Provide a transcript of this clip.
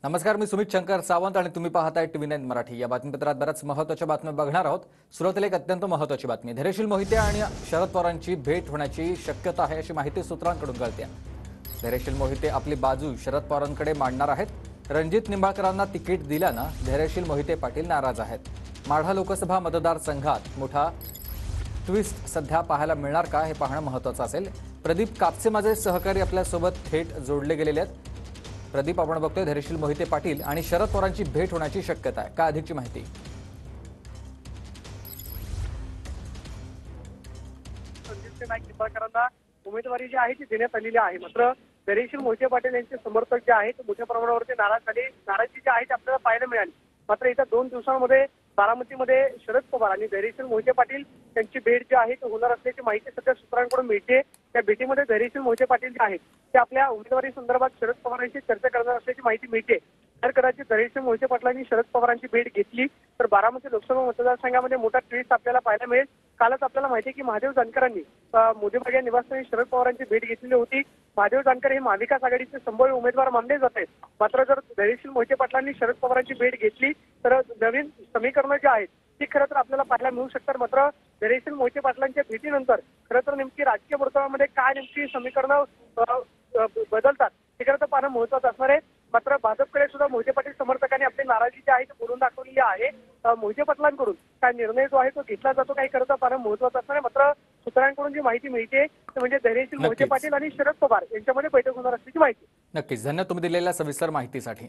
नमस्कार, मी सुमित शंकर सावंत आणि तुम्ही पाहताय TV9 मराठी। या बातमीपत्रात बऱ्याच महत्त्वाच्या बातम्या बघणार आहोत। सुरुवातीला एक अत्यंत महत्त्वाची बातमी। धैर्यशील मोहिते आणि शरद पवारांची भेट होण्याची शक्यता आहे अशी माहिती सूत्रांकडून कळते। धैर्यशील मोहिते आपली बाजू शरद पवारांकडे मांडणार आहेत। रणजित निंबाळकरांना तिकीट दिल्यानं धैर्यशील मोहिते पाटील नाराज आहेत। माढा लोकसभा मतदारसंघात मोठा ट्विस्ट सध्या पाहायला मिळणार का हे पाहणं महत्त्वाचं असेल। प्रदीप कापसे माझे सहकारी आपल्यासोबत थेट जोडले गेलेले आहेत। प्रदीप, आपण बघतोय धैर्यशील मोहिते पाटील आणि शरद पवारांची भेट होण्याची शक्यता आहे का? अधिकची माहिती। रणजित निंबाळकरांना उमेदवारी जी आहे ती देण्यात आलेली आहे। मात्र धैर्यशील मोहिते पाटील यांचे समर्थक जे आहेत मोठ्या प्रमाणावरती नाराजी जी आहे ती आपल्याला पाहायला मिळाली। मात्र येत्या 2 दिवसांमध्ये बारामतीमध्ये शरद पवार आणि धैर्यशील मोहिते पाटील यांची भेट जी आहे ती होणार असल्याची माहिती सध्या सूत्रांकडून मिळते। त्या भेटीमध्ये धैर्यशील मोहिते पाटील जे आहेत ते आपल्या उमेदवारी संदर्भात शरद पवारांशी चर्चा करणार असल्याची माहिती मिळते। तर कदाचित धैर्यशील मोहिते पाटलांनी शरद पवारांची भेट घेतली तर बारामती लोकसभा मतदारसंघामध्ये मोठा ट्विस्ट आपल्याला पाहायला मिळेल। कालच आपल्याला माहिती आहे की महादेव जानकरांनी मोदीबाग या निवासस्थानी शरद पवारांची भेट घेतलेली होती। महादेव जानकर हे महाविकास आघाडीचे संभाव्य उमेदवार मानले जात आहेत। मात्र जर धैर्यशील मोहिते पाटलांनी शरद पवारांची भेट घेतली तर नवीन समीकरणं जी आहेत ती खरं तर आपल्याला पाहायला मिळू शकतात। मात्र धैर्यशील मोहिते पाटलांच्या भेटीनंतर खरं तर नेमकी राजकीय वर्तुळामध्ये काय नेमकी समीकरणं बदलतात हे खरं तर पाहणं महत्त्वाचं असणार आहे। मात्र भाजपकडे सुद्धा मोहिते पाटील समर्थकांनी आपली नाराजी जी आहे ती बोलून दाखवलेली आहे। मोहिते पाटलांकडून काय निर्णय जो आहे तो घेतला जातो काही खरं तर पाहणं महत्त्वाचं असणार आहे। मात्र सूत्रांकडून जी माहिती मिळते ते म्हणजे धैर्यशील मोहिते पाटील आणि शरद पवार यांच्यामध्ये बैठक होणार असल्याची माहिती। नक्कीच, धन्यवाद तुम्ही दिलेल्या सविस्तर माहितीसाठी।